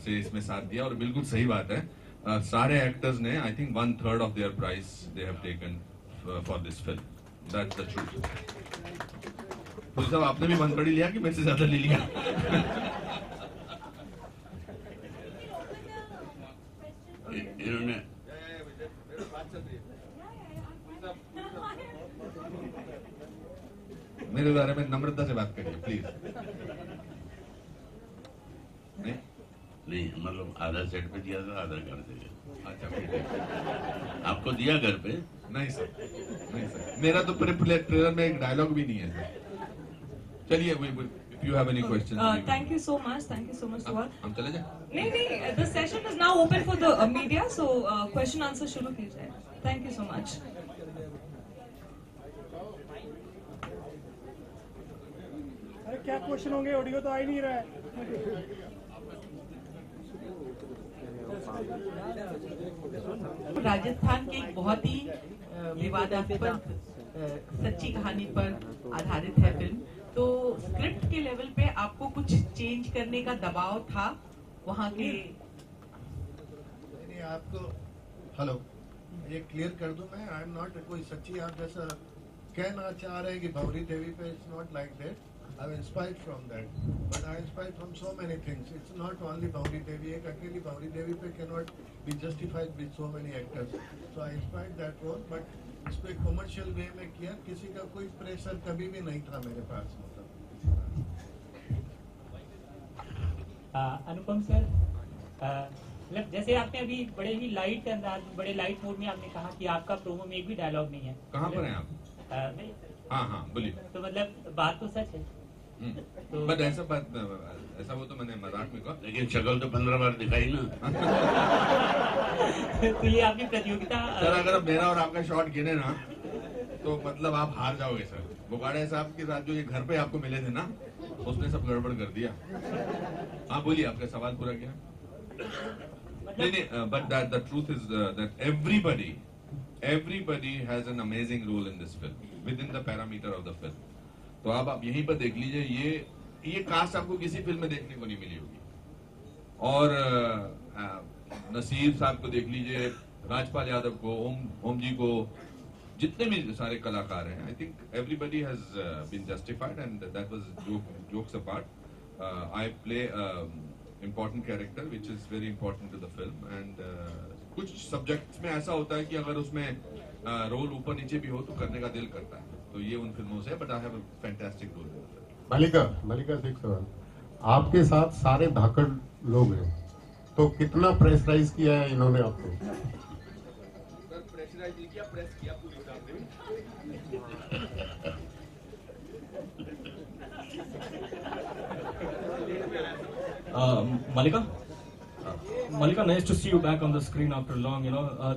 से इसमें साथ दिया और बिल्कुल सही बात है. सारे एक्टर्स ने I think 1/3 of their price they have taken for this film. That's the truth. तो साहब आपने भी 1/3 लिया कि मेरे से ज्यादा ले लिया? इन्होंने मेरे बारे में नम्रता से बात करिए प्लीज. नहीं मतलब आधा सेट पे दिया था, आधा घर से. अच्छा ठीक है. आपको दिया घर पे? नहीं सर, नहीं सर, मेरा तो ट्रेलर में एक डायलॉग भी नहीं है सर. चलिए, if you have any questions. Thank you so much to all. हम चले जाए? नहीं, the session is now open for the media, so question answer शुरू कीजिए. Thank you so much. अरे क्या क्वेश्चन होंगे, ऑडियो तो आ ही नहीं रहा है. राजस्थान के एक बहुत ही विवादास्पद सच्ची कहानी पर आधारित है फिल्म. तो स्क्रिप्ट के लेवल पे आपको कुछ चेंज करने का दबाव था वहाँ के? नहीं, आपको हेलो ये क्लियर कर दूं मैं, आई एम नॉट कोई सच्ची आप जैसा कहना चाह रहे हैं कि भंवरी देवी पे. It's not like that. I am inspired from that, but I inspired from so many things. It's not only Bhanwari Devi. एक अकेली भंवरी देवी पे can not be justified with so many actors. So I inspired that role, but इसको एक commercial वे में किया. किसी का कोई प्रेशर कभी भी नहीं था मेरे पास. अनुपम सर, मतलब जैसे आपने अभी बड़े ही लाइट अंदाज, बड़े लाइट मोड में आपने कहा कि आपका प्रोमो में एक भी डायलॉग नहीं है. कहाँ पर हैं आप? हाँ बोलिए. तो मतलब बात तो सच है. तो बट ऐसा वो तो मैंने मजाक में कहा, लेकिन शक्ल तो 15 बार दिखाई ना. तो ये आपकी प्रतियोगिता. सर अगर मेरा और आपका शॉट गिने ना तो मतलब आप हार जाओगे सर. बुगाड़े साहब के साथ जो ये घर पे आपको मिले थे ना, उसने सब गड़बड़ कर दिया. हाँ बोलिए, आपका सवाल पूरा किया. नहीं, but the truth is that everybody has an amazing role in this film within the parameter of the film. तो अब आप यहीं पर देख लीजिए, ये कास्ट आपको किसी फिल्म में देखने को नहीं मिली होगी. और नसीर साहब को देख लीजिए, राजपाल यादव को, ओम जी को, जितने भी सारे कलाकार हैं, I think everybody has been justified and that was jokes apart. I play important character which is very important to the film and कुछ सब्जेक्ट्स में ऐसा होता है कि अगर उसमें रोल ऊपर नीचे भी हो तो करने का दिल करता है. तो ये उन फिल्मों से, but I have a fantastic role. Mallika Singh sir, आपके साथ सारे धाकड़ लोग हैं, तो कितना प्रेशराइज किया है इन्होंने आपको? सर प्रेशराइज नहीं किया, प्रेस किया पूरी Malika, nice to see you back on the screen after long.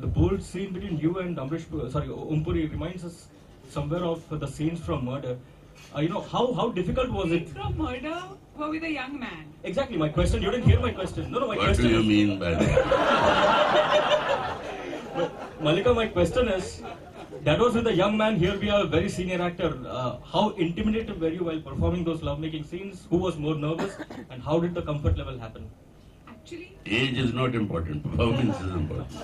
The bold scene between you and Om Puri reminds us somewhere of the scenes from Murder. How difficult was it? From Murder, were with a young man. Exactly, my question. You didn't hear my question. No, my question. What do you mean by that? Malika, my question is, that was with a young man. Here we have a very senior actor. How intimidated were you while performing those lovemaking scenes? Who was more nervous, and how did the comfort level happen? Actually, age is not important. Performance is important.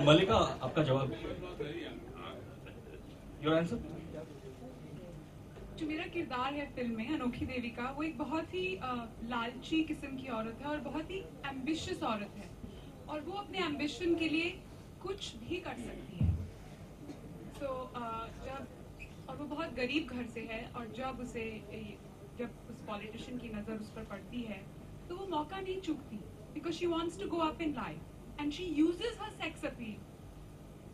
Malika, आपका जवाब. Your answer? जो मेरा किरदार है film में अनोखी देवी का, वो एक बहुत ही लालची किस्म की औरत है और बहुत ही एम्बिशियस औरत है, और वो अपने एम्बिशन के लिए कुछ भी कर सकती है. और वो बहुत गरीब घर से है, और जब उस पॉलिटिशियन की नजर उस पर पड़ती है तो वो मौका नहीं चूकती, because she wants to go up in life and she uses her sex appeal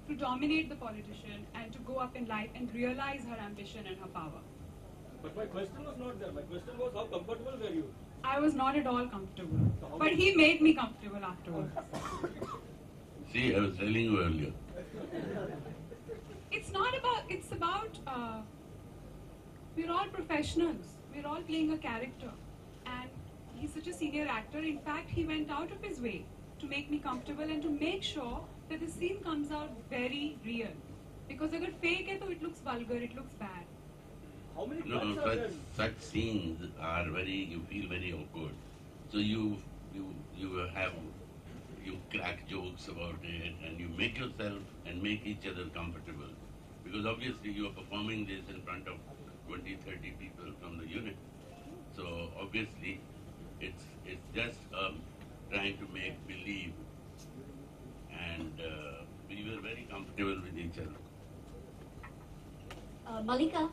to dominate the politician and to go up in life and realize her ambition and her power. But my question was not there. My question was, how comfortable were you? I was not at all comfortable, but he made me comfortable afterwards. See, I was telling you earlier. It's about we're all professionals. We're all playing a character, and he's such a senior actor. In fact, he went out of his way to make me comfortable and to make sure that the scene comes out very real. Because अगर fake है तो it looks vulgar, it looks bad. such scenes are you feel very awkward. So you crack jokes about it and you make yourself and make each other comfortable. Because obviously you are performing this in front of 20, 30 people from the unit. So obviously it's just trying to make believe, and we were very comfortable with each other. Malika,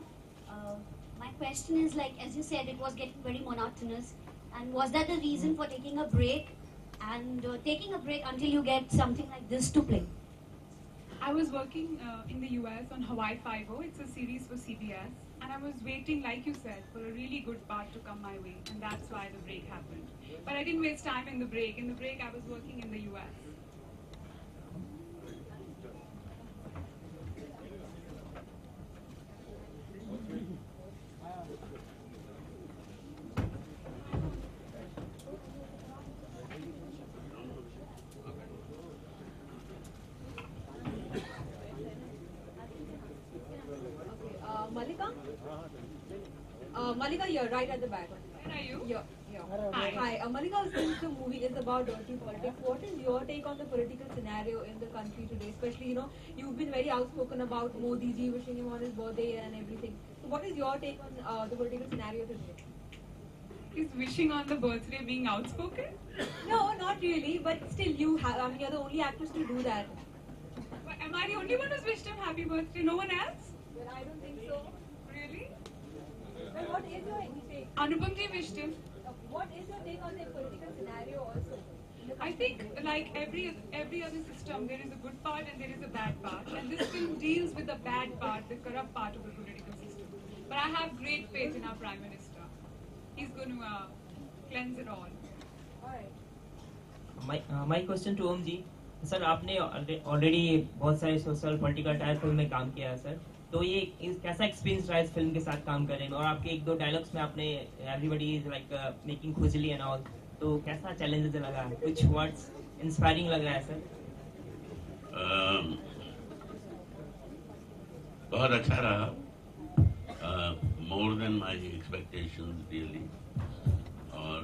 my question is, like, as you said, it was getting very monotonous, and was that the reason for taking a break, and taking a break until you get something like this to play? I was working in the US on Hawaii Five-0. It's a series for CBS, and I was waiting, like you said, for a really good part to come my way, and that's why the break happened. But I didn't waste time in the break. In the break, I was working in the US. Malika, you're right at the back. Where are you? Yeah. Hi. Hi. Malika, since the movie is about dirty politics, what is your take on the political scenario in the country today? Especially, you've been very outspoken about Modi ji wishing him on his birthday and everything. So what is your take on the political scenario today? Is wishing on the birthday being outspoken? No, not really. But still, you're the only actress to do that. But am I the only one who's wished him happy birthday? No one else? Well, I don't think so. Really? Well, what is your take? Anupam ji wished him. What is your take on the political scenario also? I think, like every other system, there is a good part and there is a bad part. And this film deals with the bad part, the corrupt part of the political system. But I have great faith in our Prime Minister. He's going to cleanse it all. Alright. My question to Om ji, sir आपने already बहुत सारे social political type film में काम किया है sir, तो ये कैसा एक्सपीरियंस रहा इस फिल्म के साथ काम करने में? और आपके एक दो डायलॉग्स में आपने एवरीबॉडी इज लाइक मेकिंग खुजली एंड ऑल, तो कैसा चैलेंजेस लगा? कुछ वर्ड्स इंस्पायरिंग लग रहा है सर? बहुत अच्छा रहा, more than my expectations really. और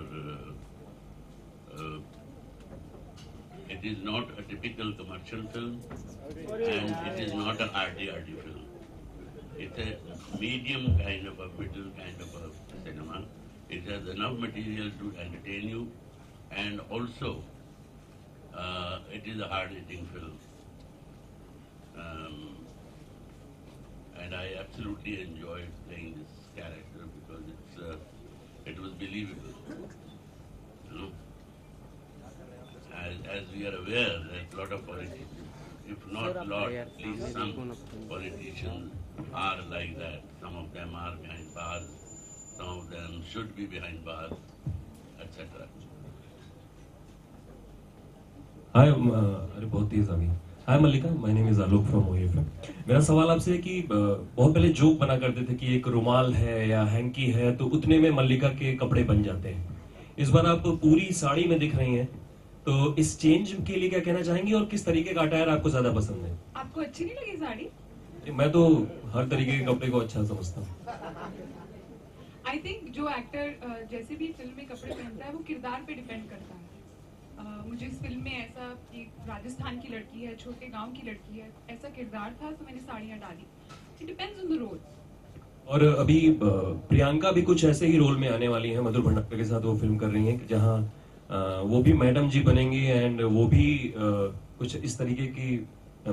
it is not a typical commercial film and it is not an arty film. It's a medium kind of a middle kind of a cinema. It has enough material to entertain you, and also it is a hard-hitting film. And I absolutely enjoyed playing this character because it was believable. As we are aware that a lot of politicians, if not a lot, at least some politicians are like that. Some of them are behind bars, some of them should be behind bars, etc. Hi, अरे बहुत तेज आ गई. Hi Malika, my name is Alok from OFM. मेरा सवाल आपसे है कि बहुत पहले जोक बना करते थे कि एक रुमाल है या हैंकी है तो उतने में मल्लिका के कपड़े बन जाते हैं. इस बार आप पूरी साड़ी में दिख रही हैं, तो इस चेंज के लिए क्या कहना चाहेंगे और किस तरीके का अटायर आपको ज्यादा पसंद है? आपको अच्छी नहीं लगी साड़ी? मैं तो हर तरीके के कपड़े को अच्छा समझता हूँ. आई थिंक जो एक्टर जैसे भी फिल्म में कपड़े पहनता है वो किरदार पे डिपेंड करता है. मुझे इस फिल्म में ऐसा कि राजस्थान की लड़की है, छोटे गांव की लड़की है, ऐसा किरदार था तो मैंने साड़ियाँ डाली. It depends on the role. और अभी प्रियंका भी कुछ ऐसे ही रोल में आने वाली है, मधुर भंडार के साथ वो फिल्म कर रही हैं जहाँ वो भी मैडम जी बनेंगी एंड वो भी कुछ इस तरीके की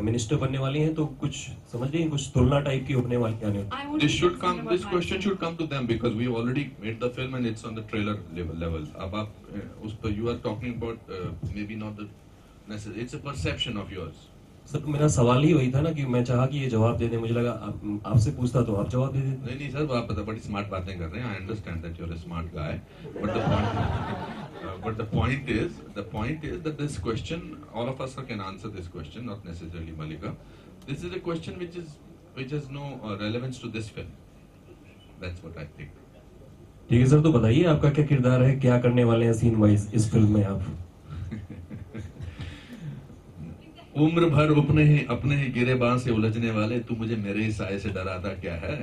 मिनिस्टर बनने वाली हैं, तो कुछ समझ रही हैं, कुछ तुलना टाइप की होने वाली आने. This question should come to them because we already made the film and it's on the trailer level. अब आप उस पर you are talking about maybe not the necessary, it's a perception of yours. Sir मेरा सवाल ही वही था ना कि मैं चाहा कि ये जवाब दे दें, मुझे लगा आपसे पूछता तो आप जवाब दे देते. नहीं सर, आप बड़ी स्मार्ट बातें कर रहे हैं. I understand that you're a smart guy, but the point is that this question, all of us can answer this question, not necessarily Malika. This is a question which has no relevance to this film. That's what I think. ठीक है sir, तो बताइए आपका क्या किरदार है, क्या करने वाले हैं सीन वाइज इस फिल्म में आप? उम्र भर अपने ही गिरेबान से उलझने वाले तू मुझे मेरे ही साए से डराता क्या है.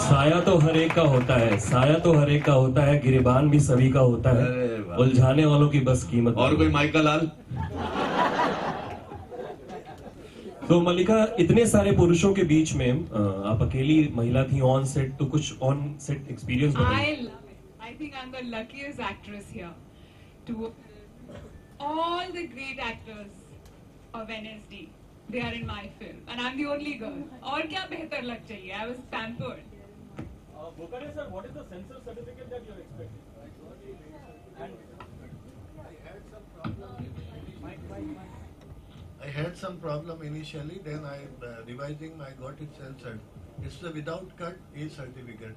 साया तो हर एक का होता है, साया तो हर एक का होता है, गिरेबान भी सभी का होता है, अरे वाह। उलझाने वालों की बस कीमत और कोई माइका लाल? तो मल्लिका, इतने सारे पुरुषों के बीच में आप अकेली महिला थी ऑन सेट, तो कुछ ऑन सेट एक्सपीरियंस बताइए। I love it. I think I'm the luckiest actress here. To all the great actors of NSD, they are in my film, and I'm the only girl. और क्या बेहतर लग चाहिए? I was pampered. Bokade sir, what is the censor certificate that you're expecting? I had some problem initially, then I revising, I got it censored. It's the without cut A certificate.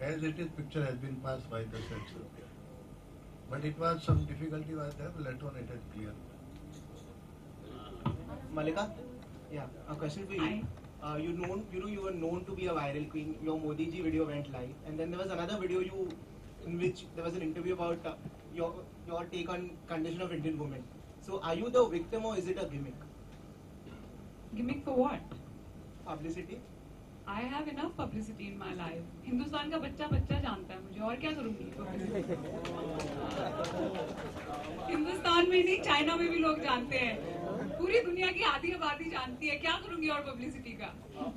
As it is, picture has been passed by the censor. But it was some difficulty was there, later on it is clear. Mallika, yeah, a question for you. You were known to be a viral queen. Your Modi ji video went live, and then there was another video in which there was an interview about your take on condition of Indian women. So, are you the victim or is it a gimmick? Gimmick for what? Publicity. I have enough publicity in my life. Hindustan का बच्चा जानता है मुझे, और क्या करूंगी? हिंदुस्तान में नहीं, चाइना में भी लोग जानते हैं, पूरी दुनिया की आधी आबादी जानती है, क्या करूंगी और पब्लिसिटी का?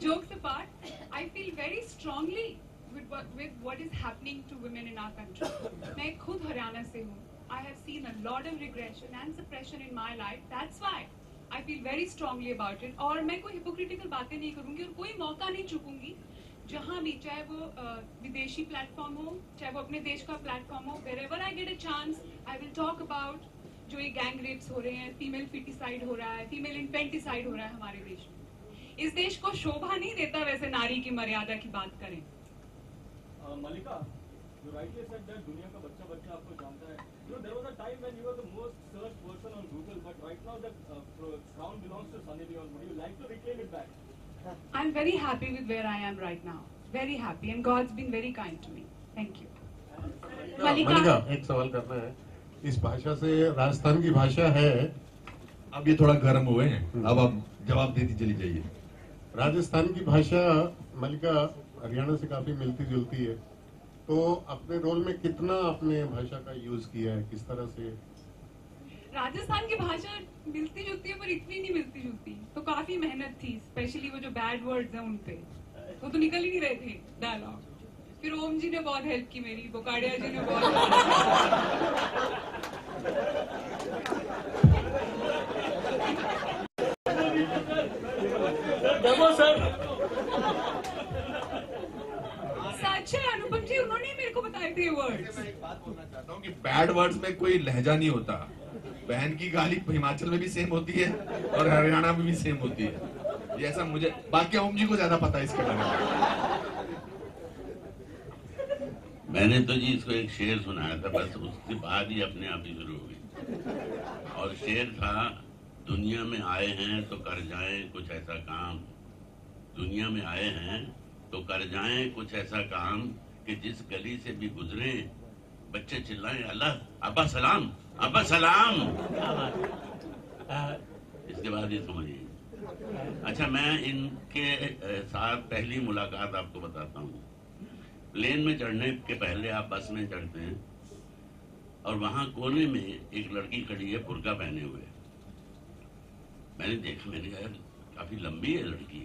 Jokes apart, I feel very strongly with what is happening to women in our country. मैं खुद हरियाणा से हूँ. I have seen a lot of regression and suppression in my life. That's why I feel very strongly about it. और मैं कोई hypocritical बातें नहीं करूंगी और कोई मौका नहीं चूकूंगी, जहाँ भी, चाहे वो विदेशी प्लेटफॉर्म हो, चाहे वो अपने देश का प्लेटफॉर्म हो, wherever I get a chance, I will talk about जो ये गैंग रेप्स हो रहे हैं, फीमेल फिटिसाइड हो रहा है, फीमेल इन्फेंटिसाइड हो रहा है हमारे देश में. इस देश को शोभा नहीं देता वैसे नारी की मर्यादा की बात करें. Mallika, you rightly said that दुनिया का बच्चा आपको जानता है. You know, there was a time when you were the most searched person on Google, but right now that crown belongs to Sunny Deol. Would you like to reclaim it back? I'm very happy with where I am right now. Very happy, and God's been very kind to me. Thank you. मल्लिका, एक सवाल करना है. इस भाषा से, राजस्थान की भाषा है, अब ये थोड़ा गर्म हुए हैं, अब आप जवाब देती चली जाइए. राजस्थान की भाषा मल्लिका हरियाणा से काफी मिलती जुलती है, तो अपने रोल में कितना आपने भाषा का यूज किया है, किस तरह से? राजस्थान की भाषा मिलती जुलती है, पर इतनी नहीं मिलती जुलती, तो काफी मेहनत थी, स्पेशली वो जो बैड वर्ड्स हैं उन पे, वो तो निकल ही नहीं रहे थे डायलॉग. फिर ओम जी ने बहुत हेल्प की मेरी, बोकाडिया जी ने बहुत सच है अनुपम जी, उन्होंने ही मेरे को बताए थे वर्ड्स. मैं एक बात बोलना चाहता हूँ कि बैड वर्ड्स में कोई लहजा नहीं होता. बहन की गाली हिमाचल में भी सेम होती है और हरियाणा में भी सेम होती है. ये ऐसा मुझे, बाकी ओम जी को ज्यादा पता है इसके बारे में. मैंने तो जी इसको एक शेर सुनाया था, बस उसके बाद ही अपने आप ही शुरू हो गई. और शेर था, दुनिया में आए हैं तो कर जाएं कुछ ऐसा काम, दुनिया में आए हैं तो कर जाएं कुछ ऐसा काम कि जिस गली से भी गुजरे बच्चे चिल्लाएं अल्लाह अब्बा सलाम, अब्बा सलाम. इसके बाद ये समझिए. अच्छा, मैं इनके साथ पहली मुलाकात आपको बताता हूँ. प्लेन में चढ़ने के पहले आप बस में चढ़ते हैं और वहां कोने में एक लड़की खड़ी है बुर्का पहने हुए. मैंने देखा, मैंने कहा काफी लंबी है लड़की,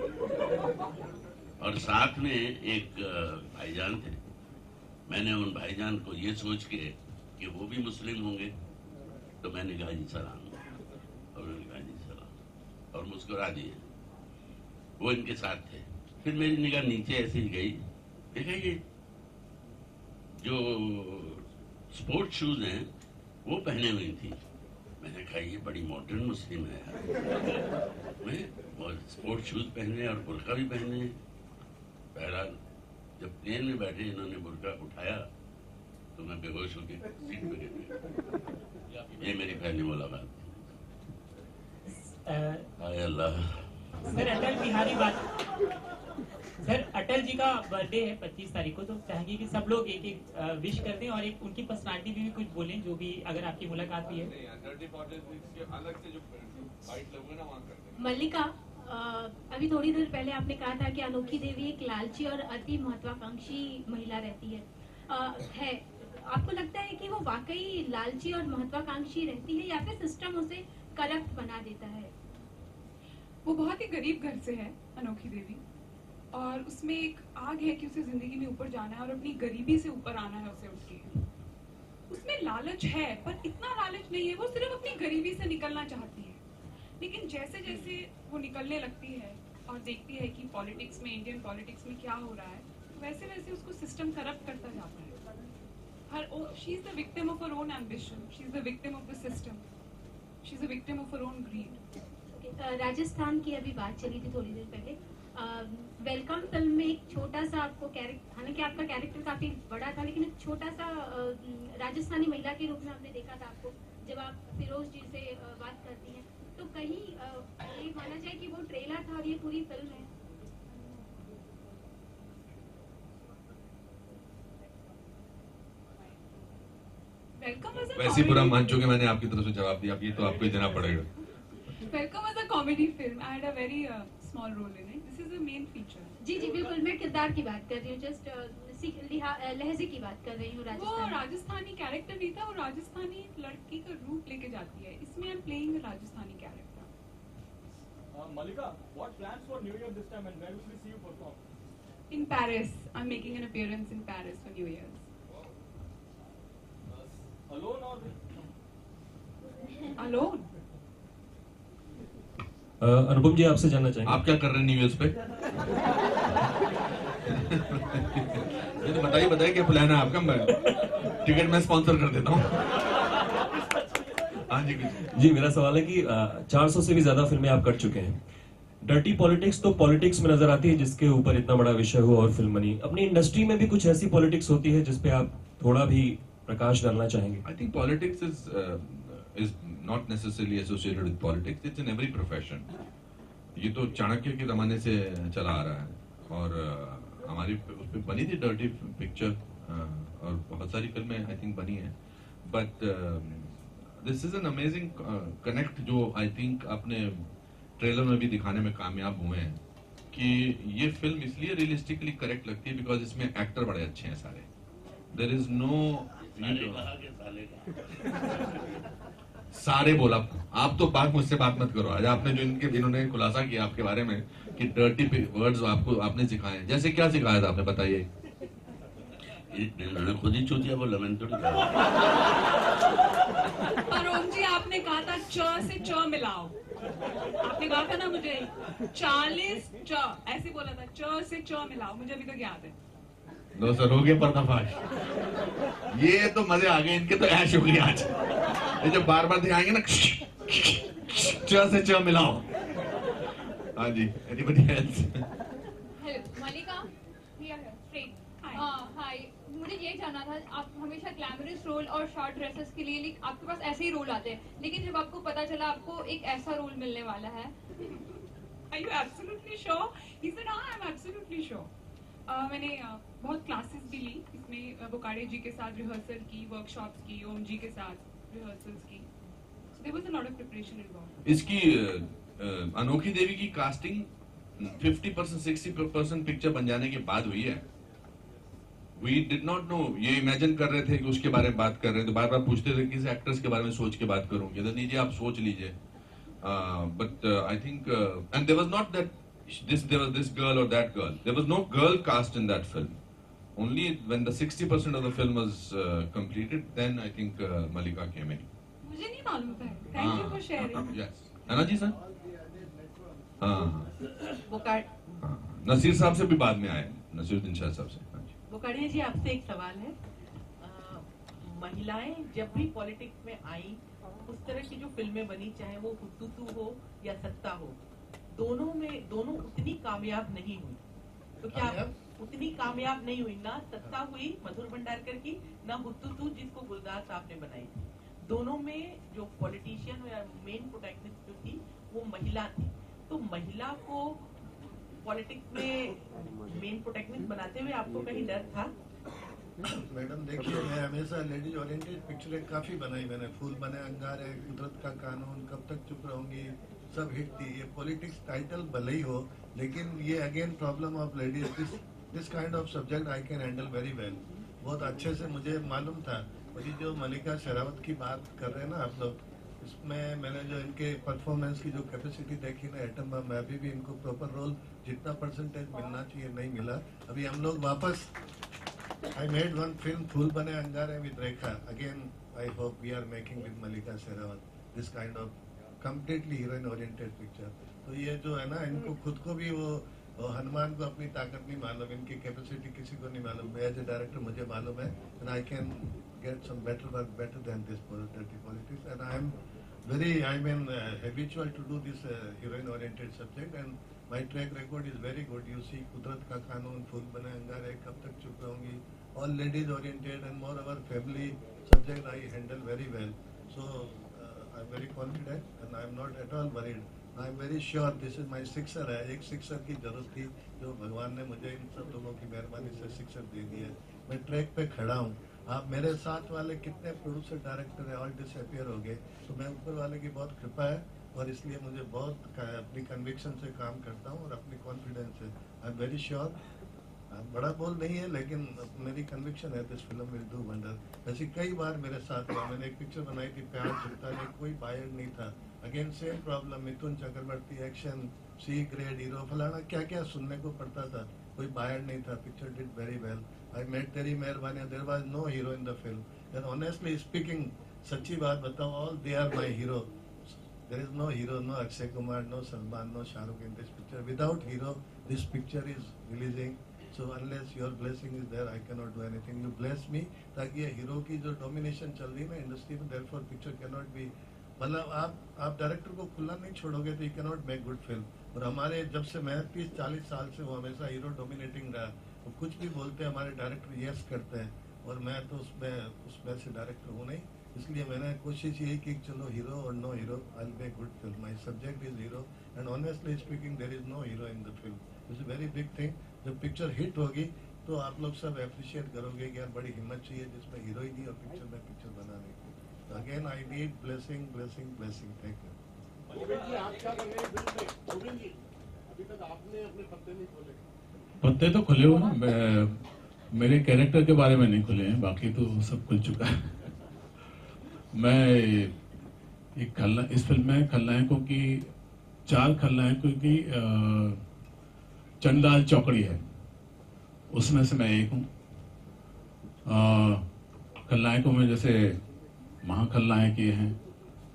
और साथ में एक भाईजान थे. मैंने उन भाईजान को ये सोच के कि वो भी मुस्लिम होंगे, तो मैंने कहा जी सलाम, और उन्होंने कहा जी सलाम, और मुस्कुरा दिए. वो इनके साथ थे. फिर मेरी निगाह नीचे ऐसे ही गई, देखा ये जो स्पोर्ट शूज हैं वो पहने हुई थी. मैंने कहा ये बड़ी मॉडर्न मुस्लिम है यार. और स्पोर्ट शूज पहने और बुर्का भी पहने. बहरहाल जब प्लेन में बैठे इन्होंने बुर्का उठाया तो मैं बेहोश होकर सीट पे गिर गया. ये मेरी पहली मुलाकात थी. हाय अल्लाह. सर अटल बिहारी सर अटल जी का बर्थडे है 25 तारीख को, तो चाहेंगे कि सब लोग एक एक विश कर दें और एक उनकी पर्सनालिटी भी कुछ बोलें, जो भी अगर आपकी मुलाकात भी है. मल्लिका, अभी थोड़ी देर पहले आपने कहा था कि अनोखी देवी एक लालची और अति महत्वाकांक्षी महिला रहती है। आपको लगता है कि वो वाकई लालची और महत्वाकांक्षी रहती है या फिर सिस्टम उसे करप्ट बना देता है? वो बहुत ही गरीब घर से है अनोखी देवी, और उसमें एक आग है कि उसे जिंदगी में ऊपर जाना है और अपनी गरीबी से ऊपर आना है उसे उठ के। उसमें लालच है पर इतना लालच नहीं है, वो सिर्फ अपनी गरीबी से निकलना चाहती है। लेकिन जैसे जैसे वो निकलने लगती है और देखती है कि पॉलिटिक्स में, इंडियन पॉलिटिक्स में क्या हो रहा है, वैसे वैसे उसको सिस्टम करप्ट करता जाता है। She is the victim of her own ambition, she is the victim of the system, she is the victim of her own greed. Rajasthan की अभी बात चली थी थोड़ी देर पहले। वेलकम फिल्म में एक छोटा सा आपको कैरेक्टर, हालांकि आपका कैरेक्टर काफी बड़ा था, लेकिन एक छोटा सा राजस्थानी महिला के रूप में हमने देखा था आपको जब आप फिरोज जी से बात करती हैं। तो कहीं ये माना जाए कि वो ट्रेलर था और ये पूरी फिल्म है? वैसे बुरा मान चुके, मैंने आपकी तरफ से जवाब दिया, अब ये तो आपको ही देना पड़ेगा। Welcome was a comedy film, I had a very small role in it, this is the main feature. जी जी बिल्कुल, मैं किरदार की बात कर रही हूँ, जस्ट लहजे की बात कर रही हूँ। वो राजस्थानी कैरेक्टर नहीं था, वो राजस्थानी लड़की का रूप लेके जाती है। इसमें I am playing a Rajasthani character. Malika, what plans for New Year this time and where will we see you perform? In Paris, I'm making an appearance in Paris for New Year's. Alone or alone? अनुपम जी आपसे जानना चाहेंगे, आप क्या कर रहे हैं new years पे? ये तो बताइए क्या प्लान है आपका? मैं टिकट में स्पॉन्सर कर देता हूँ। हाँ जी, मेरा सवाल है कि 400 से भी ज्यादा फिल्में आप कर चुके हैं। डर्टी पॉलिटिक्स तो पॉलिटिक्स में नजर आती है जिसके ऊपर इतना बड़ा विषय हुआ और फिल्म बनी। अपनी इंडस्ट्री में भी कुछ ऐसी पॉलिटिक्स होती है जिसपे आप थोड़ा भी प्रकाश डालना चाहेंगे? I think politics is not necessarily associated with politics, it's in every profession. ये तो चाणक्य के जमाने से चला आ रहा है और हमारी उस पर बनी थी डर्टी पिक्चर और बहुत सारी फिल्में आई थिंक बनी हैं, but this is an amazing connect जो आई थिंक अपने ट्रेलर में भी दिखाने में कामयाब हुए हैं कि ये फिल्म इसलिए रियलिस्टिकली करेक्ट लगती है बिकॉज इसमें एक्टर बड़े अच्छे हैं सारे। देयर इज नो सारे बोला, आप तो मुझसे बात मत करो। आज आपने जो इन्होंने खुलासा किया आपके बारे में कि डर्टी वर्ड्स आपने सिखाए, जैसे क्या सिखाया था आपने, बताइए। मैंने खुद ही चूतिया बोला, मैंने थोड़ी पर ओम जी आपने कहा था च से च मिलाओ, आपने कहा था ना मुझे 40 च ऐसे बोला था, च से च मिलाओ, मुझे अभी तक याद है। लो सर, हो गया पर्दाफाश। ये तो मजे आ गए, इनके तो ऐश हो गई आज। ये जब बार बार दिखाएंगे ना च से च मिलाओ। हाँ जी, एनीबॉडी एल्स? मलिका, हाय, मुझे ये जानना था, आप हमेशा ग्लैमरस रोल और शॉर्ट ड्रेसेस के लिए आपके पास ऐसे ही रोल आते हैं, लेकिन जब आपको पता चला आपको एक ऐसा रोल मिलने वाला है, Are you absolutely sure? He said, हाँ, I'm absolutely sure. मैंने बहुत क्लासेस भी ली इसमें, बुकाड़े जी के साथ रिहर्सल की, वर्कशॉप्स की, ओम जी के साथ रिहर्सल्स की, so there was a lot of preparation involved. इसकी अनोखी देवी की कास्टिंग 50% 60% पिक्चर बन जाने के बाद हुई है। We did not know, ये इमेजिन कर रहे थे कि उसके बारे में बात कर रहे थे, तो बार बार पूछते थे किसी एक्ट्रेस के बारे में सोच के बात करूंगे, तो नहीं जी आप सोच लीजिए। But I think and there was not that there was this girl or that girl, there was no girl cast in that film. Only when the 60% of the film was completed, then I think Malika came in. मुझे नहीं मालूम था। Thank you for sharing. Yes. है ना जी sir? हाँ। नसीर साहब से भी बाद में आए, नसीरुद्दीन शाह साहब से। बुकाड़िया जी आपसे एक सवाल है, महिलाएं जब भी पॉलिटिक्स में आई, उस तरह की जो फिल्में बनी, चाहे वो हुतुतु हो या सत्ता हो, दोनों उतनी कामयाब नहीं हुई। तो क्या उतनी कामयाब नहीं हुई? ना सत्ता हुई मधुर भंडारकर की, ना हुतुतु जिसको गुलजार साहब ने बनाई थी। दोनों में जो पॉलिटिशियन या मेन प्रोटैगनिस्ट जो थी वो महिला थी। तो महिला को पॉलिटिक्स में मेन प्रोटैगनिस्ट बनाते हुए आपको कहीं डर था? मैडम देखिए, मैं हमेशा लेडीज ओरिएंटेड पिक्चरें काफ़ी बनाई मैंने। फूल बने अंगारे, कुदरत का कानून, कब तक चुप रहूंगी, सब हिट थी। ये पॉलिटिक्स टाइटल भले ही हो, लेकिन ये again problem of ladies. This kind of subject I can handle very well. बहुत अच्छे से मुझे मालूम था। और ये जो मलिका शेरावत की बात कर रहे हैं ना आप लोग, इसमें मैंने जो इनके परफॉर्मेंस की जो कैपेसिटी देखी ना एटम बम में, अभी भी इनको प्रॉपर रोल जितना परसेंटेज मिलना चाहिए नहीं मिला। अभी हम लोग वापस I made one film, फूल बने अंगारे with Rekha. Again, I hope we are making with Malika Sherawat this kind of completely heroine-oriented picture. तो ये जो है ना, इनको खुद को भी वो हनुमान को अपनी ताकत नहीं मालूम, इनकी कैपेसिटी किसी को नहीं मालूम। एज ए डायरेक्टर मुझे मालूम है, and I can get some better work better than this dirty politics. And I am habitual to do this heroine-oriented subject, and my track record is very good. You see, कुदरत का कानून, फूल बने अंगारे, कब तक चुप रहूंगी, all ladies oriented, and moreover family subject I handle very well. So I'm very confident, and I'm not at all worried. I'm very sure this is my sixer है। एक सिक्सर की जरूरत थी, जो भगवान ने मुझे इन सब लोगों की मेहरबानी से सिक्सर दे दी है। मैं ट्रैक पे खड़ा हूँ। आप मेरे साथ वाले कितने प्रोड्यूसर डायरेक्टर है, ऑल डिसअपियर हो गए। तो मैं ऊपर वाले की बहुत कृपा है, और इसलिए मुझे बहुत अपनी कन्विक्शन से काम करता हूँ और अपनी कॉन्फिडेंस से। I am very sure. बड़ा बोल नहीं है, लेकिन मेरी कन्विक्शन है this film will do wonder. ऐसी कई बार मेरे साथ हुआ। मैंने एक पिक्चर बनाई थी, प्यार झुकता नहीं, कोई बायर नहीं था। Again same problem, Mithun Chakraborty action, C grade hero, फलाना क्या क्या सुनने को पड़ता था, कोई बायर नहीं था। Picture did very well. I made Teri Meherbani, there was no hero in the film. And honestly speaking, सच्ची बात बताओ, all they are my hero. There is no hero, no Akshay Kumar, no Salman, no Shah Rukh in this picture. Without hero, this picture is releasing. So unless your blessing is there, I cannot do anything. You bless me, ताकि ये hero की जो domination चल रही है ना industry में, therefore picture cannot be, मतलब आप डायरेक्टर को खुला नहीं छोड़ोगे तो you cannot make good film. और हमारे जब से मैं 30-40 साल से वो हमेशा हीरो डोमिनेटिंग रहा। वो कुछ भी बोलते हैं हमारे डायरेक्टर यस करते हैं, और मैं तो उसमें से डायरेक्टर हूँ नहीं। इसलिए मैंने कोशिश यही की, चलो हीरो और no hero, I will make good film. My subject is hero, and honestly speaking there is no hero in the film. It's a very big thing. जब पिक्चर हिट होगी तो आप लोग सब अप्रिशिएट करोगे कि यार बड़ी हिम्मत चाहिए जिसमें हीरो ही नहीं और पिक्चर में पिक्चर बनाने की। तो again I need blessing blessing blessing. Thank you. अभी तक आपने अपने पत्ते नहीं खोले। पत्ते तो खुले हो ना, मेरे कैरेक्टर के बारे में नहीं खुले हैं, बाकी तो सब खुल चुका है। मैं एक इस फिल्म में खलनायकों की 4 खलनायकों की चंडाल चौकड़ी है, उसमें से मैं एक हूँ। खलनायकों में जैसे महाखलनायक ये हैं,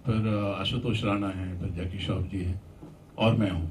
फिर आशुतोष राणा हैं, फिर जैकी श्रॉफ जी हैं, और मैं हूँ।